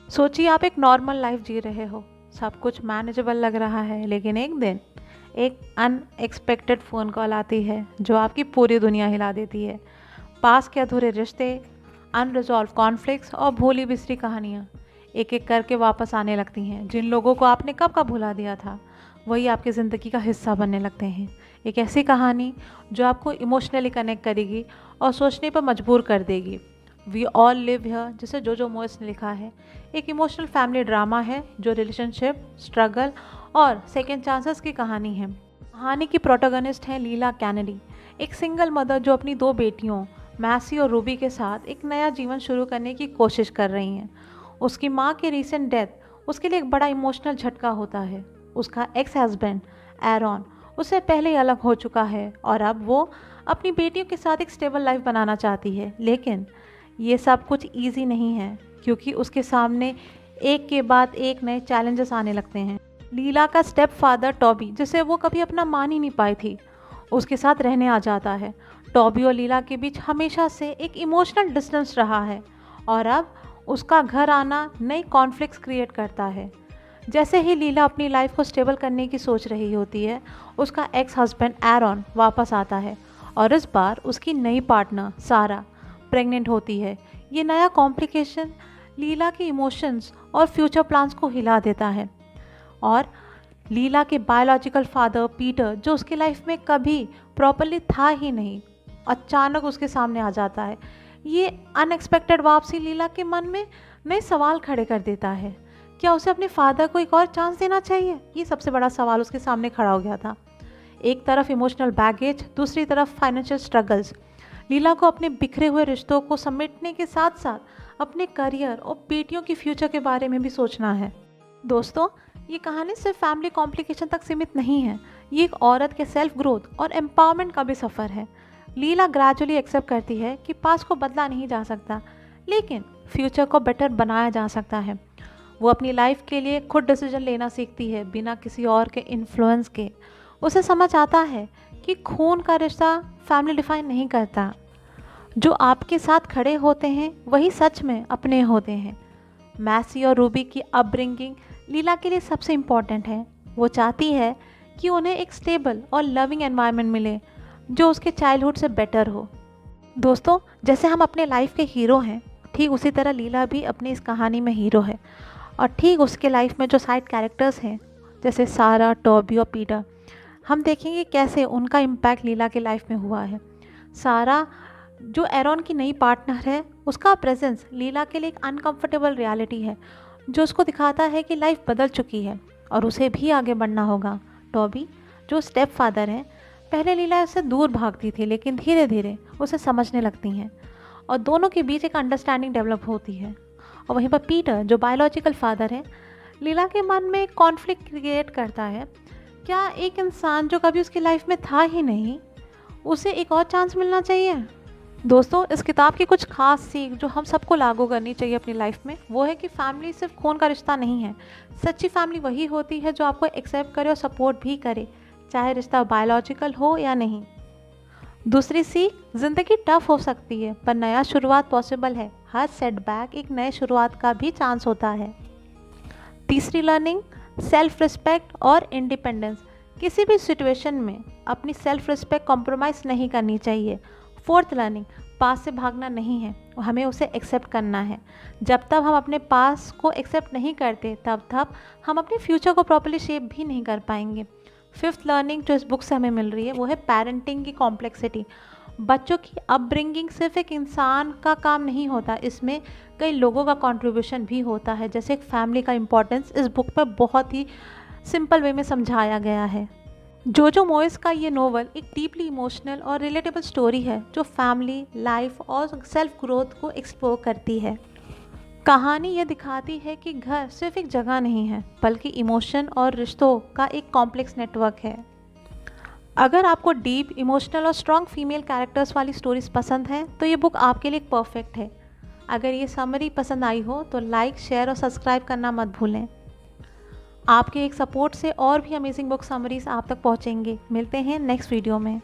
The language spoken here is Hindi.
सोचिए आप एक नॉर्मल लाइफ जी रहे हो, सब कुछ मैनेजेबल लग रहा है, लेकिन एक दिन एक अनएक्सपेक्टेड फ़ोन कॉल आती है जो आपकी पूरी दुनिया हिला देती है। पास के अधूरे रिश्ते, अनरिजॉल्व कॉन्फ्लिक्ट्स और भूली बिसरी कहानियाँ एक एक करके वापस आने लगती हैं। जिन लोगों को आपने कब का भुला दिया था, वही आपकी ज़िंदगी का हिस्सा बनने लगते हैं। एक ऐसी कहानी जो आपको इमोशनली कनेक्ट करेगी और सोचने पर मजबूर कर देगी। वी ऑल लिव हियर, जिसे जो मोइस ने लिखा है, एक इमोशनल फैमिली ड्रामा है जो रिलेशनशिप, स्ट्रगल और सेकेंड चांसेस की कहानी है। कहानी की प्रोटोगनिस्ट है लीला कैनेडी, एक सिंगल मदर जो अपनी दो बेटियों मैसी और रूबी के साथ एक नया जीवन शुरू करने की कोशिश कर रही हैं। उसकी माँ की रीसेंट डेथ उसके लिए एक बड़ा इमोशनल झटका होता है। उसका एक्स हस्बैंड एरॉन उससे पहले ही अलग हो चुका है और अब वो अपनी बेटियों के साथ एक स्टेबल लाइफ बनाना चाहती है, लेकिन ये सब कुछ ईजी नहीं है क्योंकि उसके सामने एक के बाद एक नए चैलेंजेस आने लगते हैं। लीला का स्टेप फादर टॉबी, जिसे वो कभी अपना मान ही नहीं पाई थी, उसके साथ रहने आ जाता है। टॉबी और लीला के बीच हमेशा से एक इमोशनल डिस्टेंस रहा है और अब उसका घर आना नई कॉन्फ्लिक्ट्स क्रिएट करता है। जैसे ही लीला अपनी लाइफ को स्टेबल करने की सोच रही होती है, उसका एक्स हस्बैंड एरॉन वापस आता है और इस बार उसकी नई पार्टनर सारा प्रेग्नेंट होती है। ये नया कॉम्प्लिकेशन लीला के इमोशंस और फ्यूचर प्लान्स को हिला देता है और लीला के बायोलॉजिकल फादर पीटर, जो उसकी लाइफ में कभी प्रॉपरली था ही नहीं, अचानक उसके सामने आ जाता है। ये अनएक्सपेक्टेड वापसी लीला के मन में नए सवाल खड़े कर देता है। क्या उसे अपने फादर को एक और चांस देना चाहिए? ये सबसे बड़ा सवाल उसके सामने खड़ा हो गया था। एक तरफ इमोशनल बैगेज, दूसरी तरफ फाइनेंशियल स्ट्रगल्स। लीला को अपने बिखरे हुए रिश्तों को समेटने के साथ साथ अपने करियर और बेटियों की फ्यूचर के बारे में भी सोचना है। दोस्तों, ये कहानी सिर्फ फैमिली कॉम्प्लिकेशन तक सीमित नहीं है, ये एक औरत के सेल्फ ग्रोथ और एम्पावरमेंट का भी सफ़र है। लीला ग्रेजुअली एक्सेप्ट करती है कि पास्ट को बदला नहीं जा सकता, लेकिन फ्यूचर को बेटर बनाया जा सकता है। वो अपनी लाइफ के लिए खुद डिसीजन लेना सीखती है, बिना किसी और के इन्फ्लुएंस के। उसे समझ आता है कि खून का रिश्ता फैमिली डिफाइन नहीं करता। जो आपके साथ खड़े होते हैं वही सच में अपने होते हैं। मैसी और रूबी की अपब्रिंगिंग लीला के लिए सबसे इम्पॉर्टेंट है। वो चाहती है कि उन्हें एक स्टेबल और लविंग एनवायरनमेंट मिले जो उसके चाइल्डहुड से बेटर हो। दोस्तों, जैसे हम अपने लाइफ के हीरो हैं, ठीक उसी तरह लीला भी अपनी इस कहानी में हीरो है। और ठीक उसके लाइफ में जो साइड कैरेक्टर्स हैं, जैसे सारा, टॉबी और पीटर, हम देखेंगे कैसे उनका इम्पैक्ट लीला के लाइफ में हुआ है। सारा, जो एरॉन की नई पार्टनर है, उसका प्रेजेंस लीला के लिए एक अनकंफर्टेबल रियलिटी है जो उसको दिखाता है कि लाइफ बदल चुकी है और उसे भी आगे बढ़ना होगा। टॉबी, जो स्टेप फादर है, पहले लीला उससे दूर भागती थी, लेकिन धीरे धीरे उसे समझने लगती हैं और दोनों के बीच एक अंडरस्टैंडिंग डेवलप होती है। और वहीं पर पीटर, जो बायोलॉजिकल फादर है, लीला के मन में एक कॉन्फ्लिक्ट क्रिएट करता है। क्या एक इंसान जो कभी उसकी लाइफ में था ही नहीं, उसे एक और चांस मिलना चाहिए? दोस्तों, इस किताब की कुछ खास सीख जो हम सबको लागू करनी चाहिए अपनी लाइफ में, वो है कि फैमिली सिर्फ खून का रिश्ता नहीं है। सच्ची फैमिली वही होती है जो आपको एक्सेप्ट करे और सपोर्ट भी करे, चाहे रिश्ता बायोलॉजिकल हो या नहीं। दूसरी सीख, ज़िंदगी टफ हो सकती है पर नया शुरुआत पॉसिबल है। हर सेटबैक एक नए शुरुआत का भी चांस होता है। तीसरी लर्निंग, सेल्फ रिस्पेक्ट और इंडिपेंडेंस। किसी भी सिचुएशन में अपनी सेल्फ रिस्पेक्ट कॉम्प्रोमाइज़ नहीं करनी चाहिए। फोर्थ लर्निंग, पास से भागना नहीं है, हमें उसे एक्सेप्ट करना है। जब तक हम अपने पास को एक्सेप्ट नहीं करते, तब हम अपने फ्यूचर को प्रॉपर्ली शेप भी नहीं कर पाएंगे। फिफ्थ लर्निंग जो इस बुक से हमें मिल रही है, वो है पेरेंटिंग की कॉम्प्लेक्सिटी। बच्चों की अपब्रिंगिंग सिर्फ एक इंसान का काम नहीं होता, इसमें कई लोगों का कंट्रीब्यूशन भी होता है। जैसे एक फैमिली का इम्पोर्टेंस इस बुक में बहुत ही सिंपल वे में समझाया गया है। जो मोइस का ये नोवेल एक डीपली इमोशनल और रिलेटेबल स्टोरी है जो फैमिली, लाइफ और सेल्फ ग्रोथ को एक्सप्लोर करती है। कहानी ये दिखाती है कि घर सिर्फ एक जगह नहीं है, बल्कि इमोशन और रिश्तों का एक कॉम्प्लेक्स नेटवर्क है। अगर आपको डीप, इमोशनल और स्ट्रॉन्ग फीमेल कैरेक्टर्स वाली स्टोरीज पसंद हैं, तो ये बुक आपके लिए परफेक्ट है। अगर ये समरी पसंद आई हो तो लाइक, शेयर और सब्सक्राइब करना मत भूलें। आपके एक सपोर्ट से और भी अमेजिंग बुक समरीज आप तक पहुंचेंगे। मिलते हैं नेक्स्ट वीडियो में।